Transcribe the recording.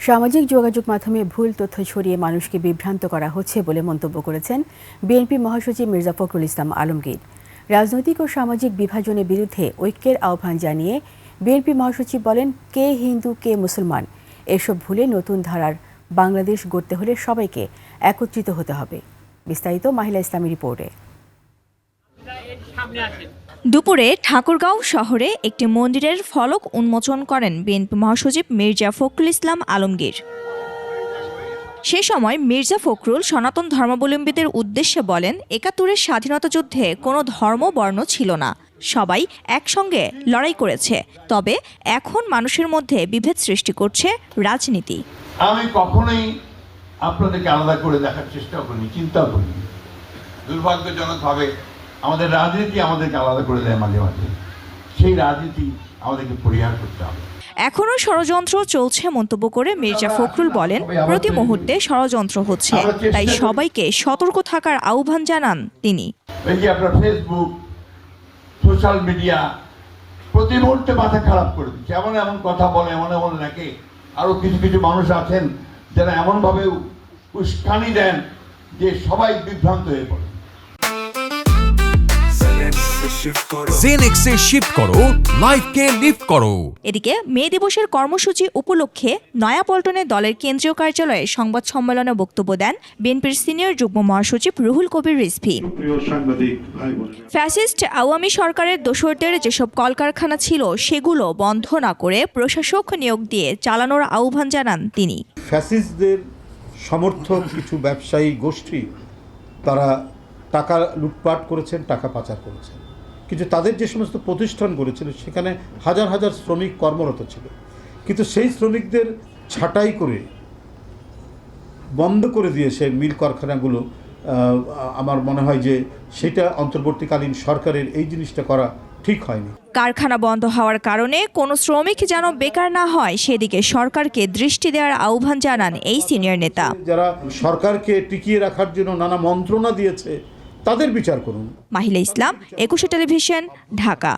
সামাজিক যোগাযোগ মাধ্যমে ভুল তথ্য ছড়িয়ে মানুষকে বিভ্রান্ত করা হচ্ছে বলে মন্তব্য করেছেন বিএনপি মহাসচিব মির্জা ফখরুল ইসলাম আলমগীর। রাজনৈতিক ও সামাজিক বিভাজনের বিরুদ্ধে ঐক্যের আহ্বান জানিয়ে বিএনপি মহাসচিব বলেন, কে হিন্দু কে মুসলমান এসব ভুলে নতুন ধারার বাংলাদেশ গড়তে হলে সবাইকে একত্রিত হতে হবে। বিস্তারিত মাহিলা ইসলামী রিপোর্টে। দুপুরে ঠাকুরগাঁও শহরে একটি মন্দিরের ফলক উন্মোচন করেন বিএনপি মহাসচিব মির্জা ফখরুল ইসলাম আলমগীর। সে সময় মির্জা ফখরুল সনাতন ধর্মাবলম্বীদের উদ্দেশ্যে বলেন, ৭১-এর স্বাধীনতা যুদ্ধে কোনো ধর্ম বর্ণ ছিল না, সবাই একসঙ্গে লড়াই করেছে। তবে এখন মানুষের মধ্যে বিভেদ সৃষ্টি করছে রাজনীতি। আমি কখনোই আপনাদেরকে আলাদা করে দেখার চেষ্টা করিনি, চিন্তা করিনি। দুর্ভাগ্যজনকভাবে আমাদের রাজনীতি আমাদেরকে আলাদা করে দেয় মাঝে মাঝে। সেই রাজনীতি আমাদেরকে পরিহার করতে হবে। এখনও ষড়যন্ত্র চলছে মন্তব্য করে মির্জা ফখরুল বলেন, প্রতি মুহূর্তে ষড়যন্ত্র হচ্ছে, তাই সবাইকে সতর্ক থাকার আহ্বান জানান তিনি। এই যে আপনার ফেসবুক, সোশ্যাল মিডিয়া প্রতি মুহূর্তে মাথা খারাপ করে দিচ্ছে, এমন এমন কথা বলে, এমন এমন নাকি আরো কিছু কিছু মানুষ আছেন যারা এমনভাবে উস্কানি দেন যে সবাই বিভ্রান্ত হয়ে পড়ে। জেনেক্সে শিফট করো, লাইফকে লিফট করো। এদিকে মে দিবসের কর্মসূচি উপলক্ষে নয়াপল্টনে দলের কেন্দ্রীয় কার্যালয়ে সংবাদ সম্মেলনে বক্তব্য দেন বিএনপির সিনিয়র যুগ্ম মহাসচিব রুহুল কবির রিজভী। ফ্যাসিস্ট আওয়ামী সরকারের দোসরদের যেসব কলকারখানা ছিল সেগুলো বন্ধ না করে প্রশাসক নিয়োগ দিয়ে চালানোর আহ্বান জানান তিনি। ফ্যাসিস্টদের সমর্থক কিছু ব্যবসায়ী গোষ্ঠী তারা টাকা লুটপাট করেছেন, টাকা পাচার করেছেন, কিন্তু তাদের যে সমস্ত প্রতিষ্ঠান করেছিল সেখানে হাজার হাজার শ্রমিক কর্মরত ছিল, কিন্তু সেই শ্রমিকদের ছাঁটাই করে বন্ধ করে দিয়ে সেই মিল কারখানাগুলো, আমার মনে হয় যে সেটা অন্তর্বর্তীকালীন সরকারের এই জিনিসটা করা ঠিক হয়নি। কারখানা বন্ধ হওয়ার কারণে কোনো শ্রমিক যেন বেকার না হয় সেদিকে সরকারকে দৃষ্টি দেওয়ার আহ্বান জানান এই সিনিয়র নেতা। যারা সরকারকে টিকিয়ে রাখার জন্য নানা মন্ত্রণা দিয়েছে তাদের বিচার করুন। মাহিলা ইসলাম, ২১ টেলিভিশন, ঢাকা।